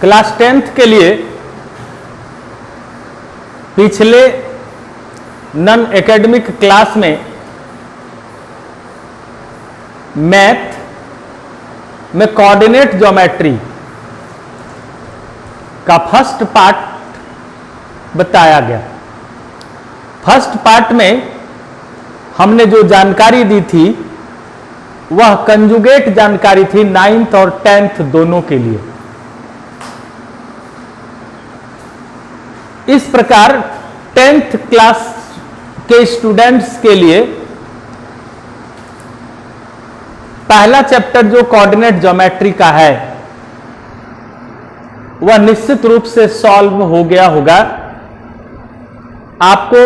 Class 10th के लिए पिछले नॉन एकेडमिक क्लास में मैथ में कोऑर्डिनेट ज्योमेट्री का फर्स्ट पार्ट बताया गया। फर्स्ट पार्ट में हमने जो जानकारी दी थी वह कंजुगेट जानकारी थी 9th और 10th दोनों के लिए। इस प्रकार 10th क्लास के स्टूडेंट्स के लिए पहला चैप्टर जो कोऑर्डिनेट ज्योमेट्री का है वह निश्चित रूप से सॉल्व हो गया होगा आपको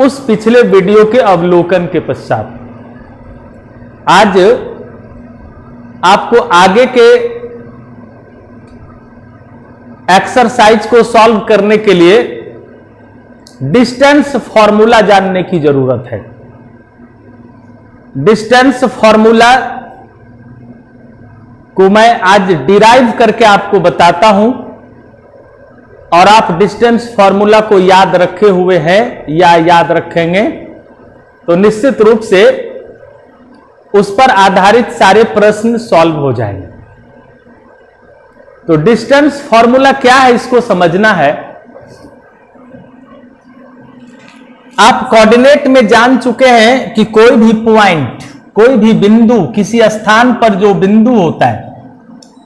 उस पिछले वीडियो के अवलोकन के पश्चात। आज आपको आगे के एक्सरसाइज को सॉल्व करने के लिए डिस्टेंस फॉर्मूला जानने की जरूरत है। डिस्टेंस फॉर्मूला को मैं आज डिराइव करके आपको बताता हूं और आप डिस्टेंस फॉर्मूला को याद रखे हुए हैं या याद रखेंगे तो निश्चित रूप से उस पर आधारित सारे प्रश्न सॉल्व हो जाएंगे। तो डिस्टेंस फॉर्मूला क्या है इसको समझना है। आप कोऑर्डिनेट में जान चुके हैं कि कोई भी पॉइंट, कोई भी बिंदु, किसी स्थान पर जो बिंदु होता है,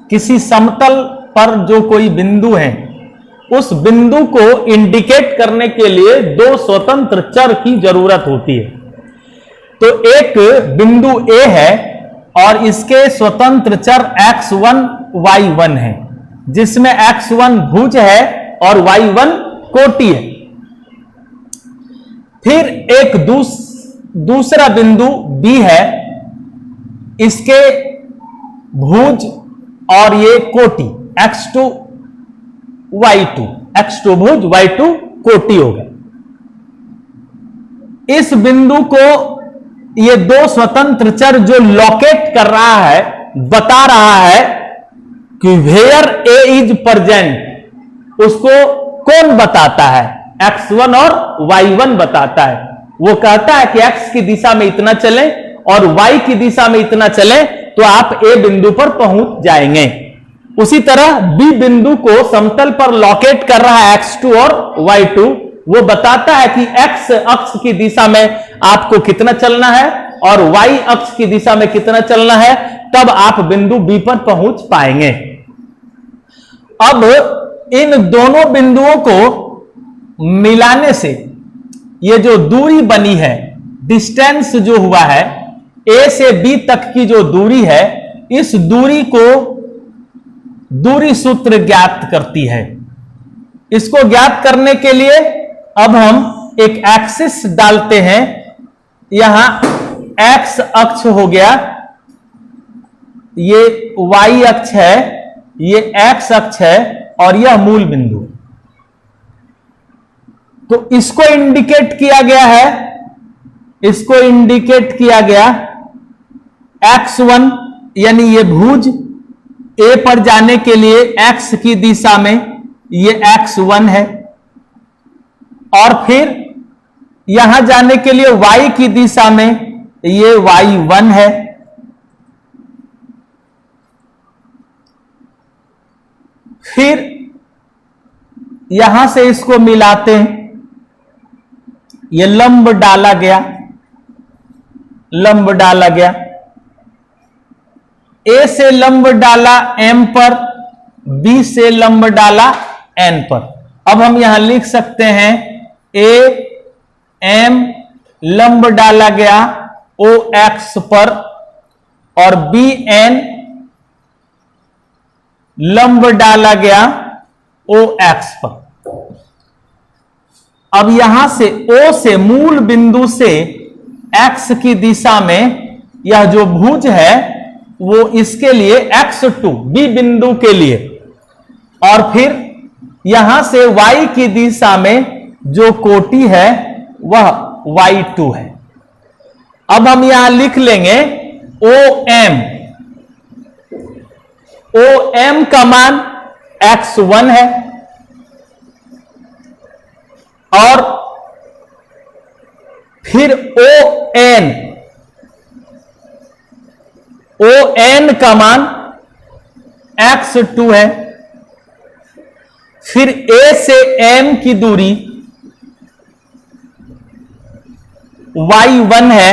किसी समतल पर जो कोई बिंदु है, उस बिंदु को इंडिकेट करने के लिए दो स्वतंत्र चर की जरूरत होती है। तो एक बिंदु A है और इसके स्वतंत्र चर x1 y1 है, जिसमें x1 भुज है और y1 कोटि है। फिर एक दूसरा बिंदु B है, इसके भुज और ये कोटि x2 y2, x2 भुज y2 कोटि होगा। इस बिंदु को ये दो स्वतंत्र चर जो लोकेट कर रहा है, बता रहा है कि वेयर A इज प्रेजेंट, उसको कौन बताता है? x1 और y1 बताता है। वो कहता है कि x की दिशा में इतना चलें और y की दिशा में इतना चलें तो आप A बिंदु पर पहुंच जाएंगे। उसी तरह B बिंदु को समतल पर लोकेट कर रहा है x2 और y2, वो बताता है कि x अक्ष की दिशा में आपको कितना चलना है और y अक्ष की दिशा में कितना चलना है, तब आप बिंदु B पर पहुंच पाएंगे। अब इन दोनों बिंदुओं को मिलाने से ये जो दूरी बनी है, डिस्टेंस जो हुआ है A से B तक की जो दूरी है, इस दूरी को दूरी सूत्र ज्ञात करती है। इसको ज्ञात करने के लिए अब हम एक एक्सिस डालते हैं। यहां x अक्ष हो गया, ये y अक्ष है, ये x अक्ष है और यह मूल बिंदु। तो इसको इंडिकेट किया गया है, इसको इंडिकेट किया गया x1 यानी ये भुज A पर जाने के लिए x की दिशा में ये x1 है और फिर यहां जाने के लिए y की दिशा में ये y1 है। फिर यहां से इसको मिलाते हैं, ये लंब डाला गया, लंब डाला गया, A से लंब डाला M पर, B से लंब डाला N पर। अब हम यहां लिख सकते हैं A M लंब डाला गया OX पर और B N लंब डाला गया OX पर। अब यहां से O से मूल बिंदु से X की दिशा में यह जो भुज है वो इसके लिए x2 B बिंदु के लिए, और फिर यहां से y की दिशा में जो कोटि है वह y2 है। अब हम यहां लिख लेंगे OM। OM का मान x1 है, और फिर ON का मान x2 है, फिर A से M की दूरी y1 है,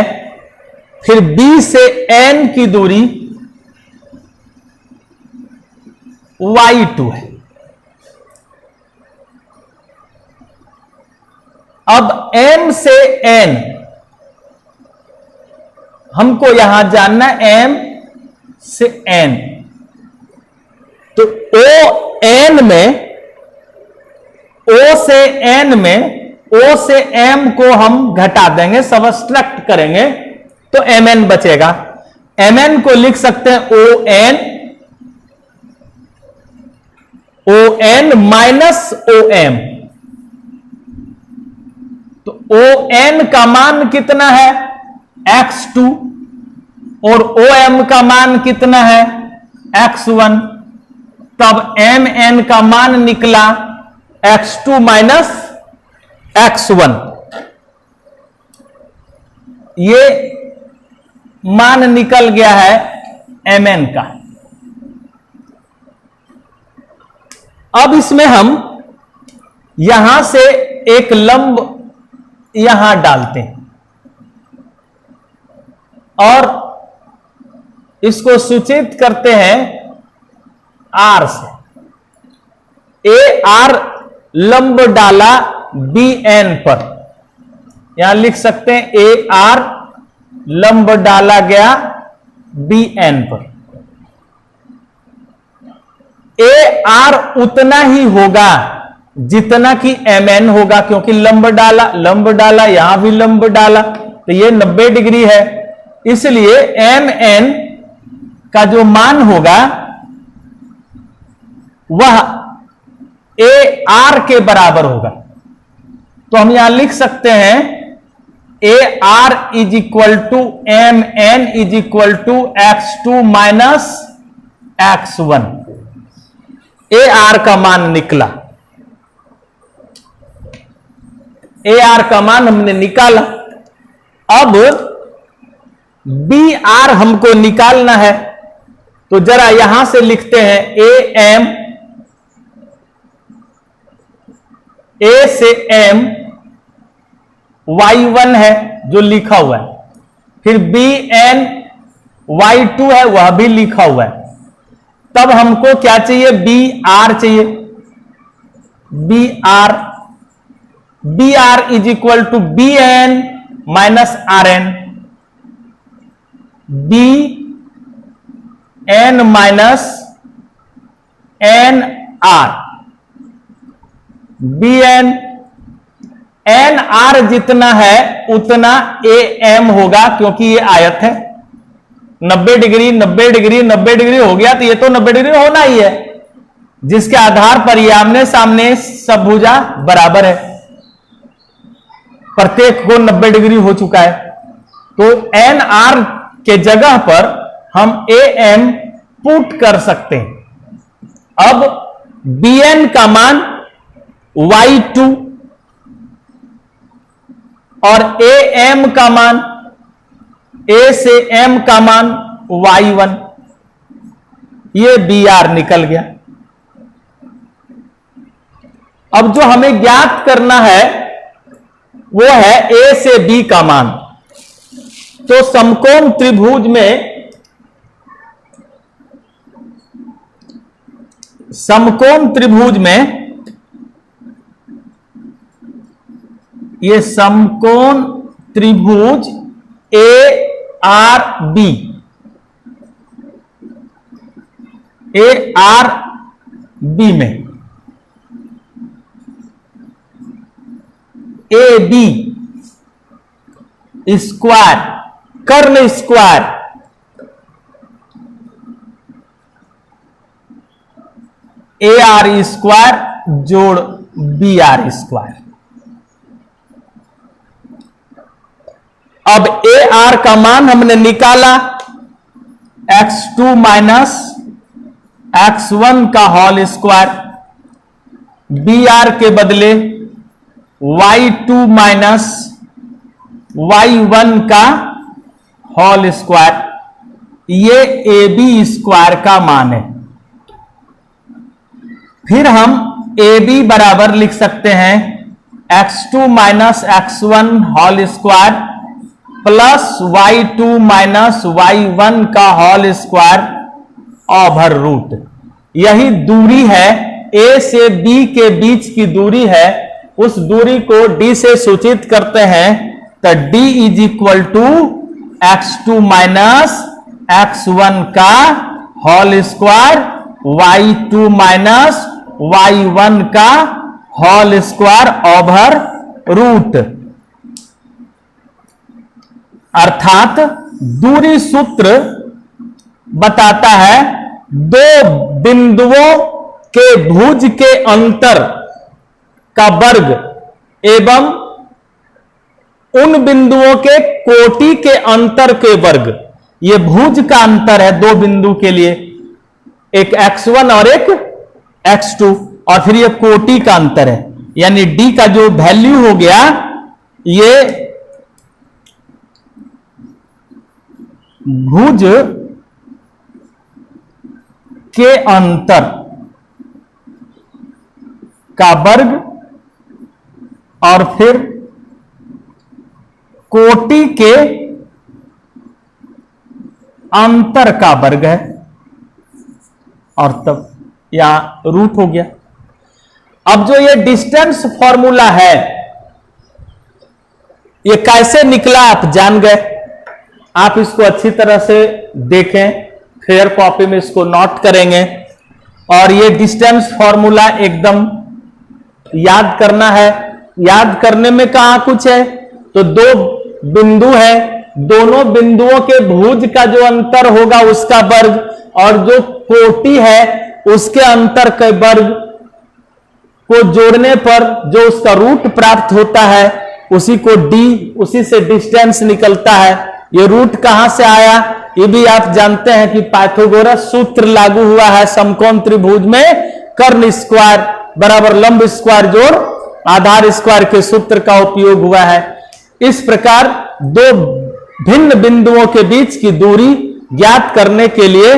फिर B से N की दूरी y2 है। अब M से N हमको यहां जानना है, M से N, तो ON में O से N में O से M को हम घटा देंगे, सबट्रैक्ट करेंगे तो MN बचेगा। MN को लिख सकते हैं ON माइनस OM, तो ON का मान कितना है x2 और OM का मान कितना है x1, तब MN का मान निकला x2 माइनस x1। ये मान निकल गया है MN का। अब इसमें हम यहां से एक लंब यहां डालते हैं और इसको सूचित करते हैं R से। AR लंब डाला BN पर, यहां लिख सकते हैं AR लंब डाला गया BN पर। AR उतना ही होगा जितना कि MN होगा, क्योंकि लंब डाला, यहां भी लंब डाला, तो ये 90 डिग्री है, इसलिए MN का जो मान होगा वह AR के बराबर होगा। तो हम यहां लिख सकते हैं AR is equal to MN is equal to x2 minus x1। AR का मान निकला, AR का मान हमने निकाला। अब BR हमको निकालना है, तो जरा यहां से लिखते हैं AM, A से M y1 है जो लिखा हुआ है, फिर BN y2 है वह भी लिखा हुआ है। तब हमको क्या चाहिए, BR चाहिए। BR is equal to BN minus RN, BN minus NR। BN NR जितना है उतना AM होगा, क्योंकि ये आयत है। 90 डिग्री 90 डिग्री 90 डिग्री हो गया, तो ये तो 90 डिग्री होना ही है, जिसके आधार पर ये आमने सामने सब भुजा बराबर है, प्रत्येक को 90 डिग्री हो चुका है। तो NR के जगह पर हम AM पुट कर सकते हैं। अब BN का मान y2 और AM का मान, A से M का मान y1, ये BR निकल गया। अब जो हमें ज्ञात करना है वो है A से B का मान। तो समकोण त्रिभुज में ये समकोण त्रिभुज ARB में AB स्क्वायर कर्ण स्क्वायर AR स्क्वायर जोड़ BR स्क्वायर। अब AR का मान हमने निकाला x2 माइनस x1 का होल स्क्वायर, br के बदले y2 माइनस y1 का होल स्क्वायर, ये ab स्क्वायर का मान है। फिर हम ab बराबर लिख सकते हैं x2 minus x1 whole square plus y2 minus y1 का होल स्क्वायर ओवर रूट। यही दूरी है, a से b के बीच की दूरी है, उस दूरी को d से सूचित करते हैं, तो d is equal to x2 minus x1 का whole square y2 minus y1 का होल स्क्वायर ओवर रूट। अर्थात दूरी सूत्र बताता है दो बिंदुओं के भुज के अंतर का वर्ग एवं उन बिंदुओं के कोटि के अंतर के वर्ग। ये भुज का अंतर है दो बिंदु के लिए, एक x1 और एक x2, और फिर ये कोटि का अंतर है, यानी d का जो वैल्यू हो गया ये भुज के अंतर का वर्ग और फिर कोटि के अंतर का वर्ग है, और तब यहां रूट हो गया। अब जो ये डिस्टेंस फॉर्मूला है ये कैसे निकला आप जान गए। आप इसको अच्छी तरह से देखें, फेयर कॉपी में इसको नोट करेंगे, और ये डिस्टेंस फॉर्मूला एकदम याद करना है। याद करने में कहां कुछ है, तो दो बिंदु है, दोनों बिंदुओं के भुज का जो अंतर होगा उसका वर्ग, और जो कोटि है उसके अंतर के वर्ग को जोड़ने पर जो उसका रूट प्राप्त होता है उसी को d, उसी से डिस्टेंस निकलता है। ये रूट कहां से आया ये भी आप जानते हैं कि पाइथागोरस सूत्र लागू हुआ है समकोण त्रिभुज में, कर्ण स्क्वायर बराबर लंब स्क्वायर जोड़ आधार स्क्वायर के सूत्र का उपयोग हुआ है। इस प्रकार दो भिन्न बिंदुओं के बीच की दूरी ज्ञात करने के लिए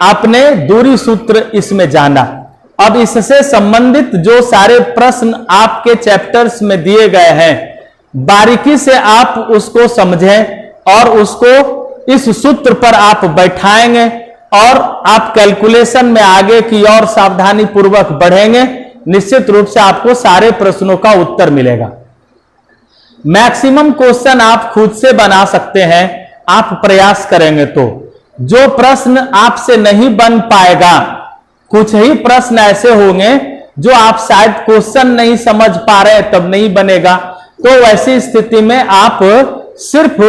आपने दूरी सूत्र इसमें जाना। अब इससे संबंधित जो सारे प्रश्न आपके चैप्टर्स में दिए गए हैं बारीकी से आप उसको समझें और उसको इस सूत्र पर आप बैठाएंगे और आप कैलकुलेशन में आगे की ओर सावधानी पूर्वक बढ़ेंगे। निश्चित रूप से आपको सारे प्रश्नों का उत्तर मिलेगा। मैक्सिमम क्वेश्चन आप खुद से बना सकते हैं, आप प्रयास करेंगे तो। जो प्रश्न आपसे नहीं बन पाएगा, कुछ ही प्रश्न ऐसे होंगे जो आप शायद क्वेश्चन नहीं समझ पा रहे तब नहीं बनेगा, तो वैसी स्थिति में आप सिर्फ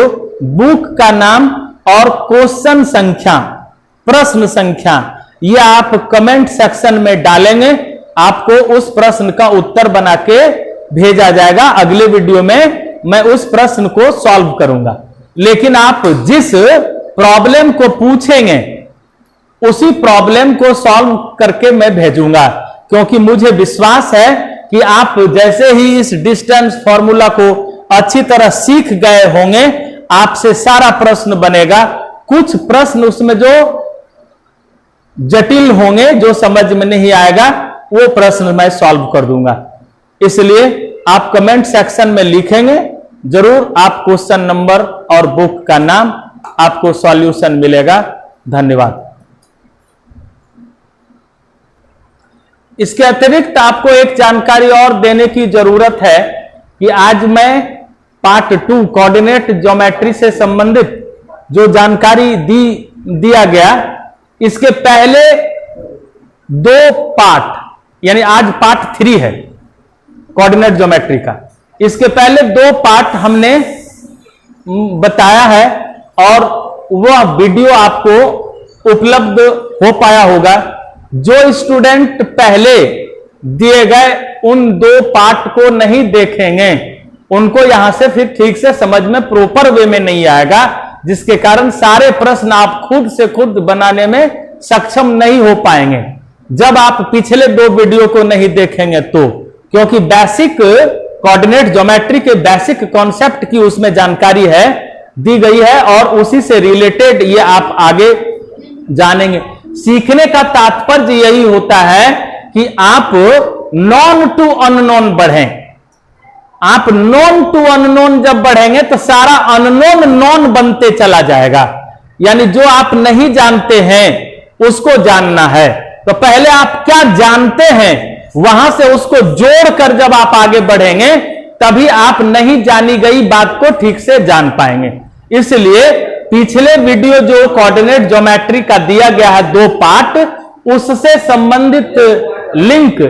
बुक का नाम और क्वेश्चन संख्या, प्रश्न संख्या ये आप कमेंट सेक्शन में डालेंगे, आपको उस प्रश्न का उत्तर बना के भेजा जाएगा। अगले वीडियो में मैं उस प्रश्न को सॉल्व करूंगा। लेकिन आप जिस प्रॉब्लम को पूछेंगे उसी प्रॉब्लम को सॉल्व करके मैं भेजूंगा, क्योंकि मुझे विश्वास है कि आप जैसे ही इस डिस्टेंस फॉर्मूला को अच्छी तरह सीख गए होंगे, आपसे सारा प्रश्न बनेगा। कुछ प्रश्न उसमें जो जटिल होंगे, जो समझ में नहीं आएगा, वो प्रश्न मैं सॉल्व कर दूंगा। इसलिए आप कमेंट सेक्शन में लिखेंगे जरूर, आप क्वेश्चन नंबर और बुक का नाम, आपको सॉल्यूशन मिलेगा। धन्यवाद। इसके अतिरिक्त आपको एक जानकारी और देने की जरूरत है कि आज मैं पार्ट 2 कोऑर्डिनेट ज्योमेट्री से संबंधित जो जानकारी दिया गया, इसके पहले 2 पार्ट, यानी आज पार्ट 3 है कोऑर्डिनेट ज्योमेट्री का, इसके पहले 2 पार्ट हमने बताया है और वह वीडियो आपको उपलब्ध हो पाया होगा। जो स्टूडेंट पहले दिए गए उन 2 पार्ट को नहीं देखेंगे, उनको यहां से फिर ठीक से समझ में प्रॉपर वे में नहीं आएगा, जिसके कारण सारे प्रश्न आप खुद से खुद बनाने में सक्षम नहीं हो पाएंगे जब आप पिछले 2 वीडियो को नहीं देखेंगे तो, क्योंकि बेसिक कोऑर्डिनेट ज्योमेट्री के बेसिक कॉन्सेप्ट की उसमें जानकारी है, दी गई है, और उसी से रिलेटेड ये आप आगे जानेंगे। सीखने का तात्पर्य यही होता है कि आप नॉन टू अननोन बढ़ें। आप नॉन टू अननोन जब बढ़ेंगे तो सारा अननोन नॉन बनते चला जाएगा, यानी जो आप नहीं जानते हैं उसको जानना है। तो पहले आप क्या जानते हैं वहां से उसको जोड़कर जब आप आगे बढ़ेंगे तभी आप नहीं जानी गई बात को ठीक से जान पाएंगे। इसलिए पिछले वीडियो जो कोऑर्डिनेट ज्योमेट्री का दिया गया है 2 पार्ट, उससे संबंधित लिंक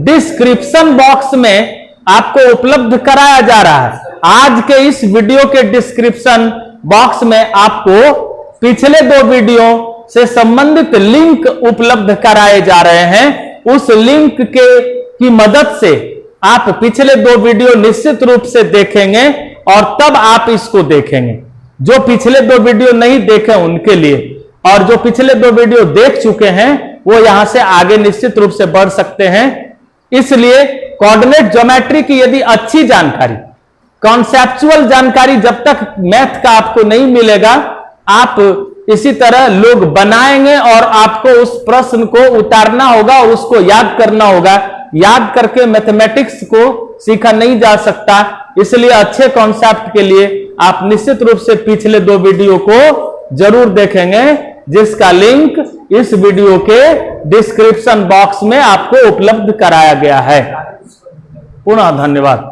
डिस्क्रिप्शन बॉक्स में आपको उपलब्ध कराया जा रहा है। आज के इस वीडियो के डिस्क्रिप्शन बॉक्स में आपको पिछले 2 वीडियो से संबंधित लिंक उपलब्ध कराए जा रहे हैं। उस लिंक की मदद से आप पिछले 2 वीडियो निश्चित रूप से देखेंगे और तब आप इसको देखेंगे। जो पिछले 2 वीडियो नहीं देखे उनके लिए, और जो पिछले 2 वीडियो देख चुके हैं वो यहां से आगे निश्चित रूप से बढ़ सकते हैं। इसलिए कोऑर्डिनेट ज्योमेट्री की यदि अच्छी जानकारी, कॉन्सेप्चुअल जानकारी जब तक मैथ का आपको नहीं मिलेगा, आप इसी तरह लोग बनाएंगे और आपको उस प्रश्न को उतारना होगा, उसको याद करना होगा। याद करके मैथमेटिक्स को सीखा नहीं जा सकता। इसलिए अच्छे कॉन्सेप्ट के लिए आप निश्चित रूप से पिछले 2 वीडियो को जरूर देखेंगे, जिसका लिंक इस वीडियो के डिस्क्रिप्शन बॉक्स में आपको उपलब्ध कराया गया है। पुनः धन्यवाद।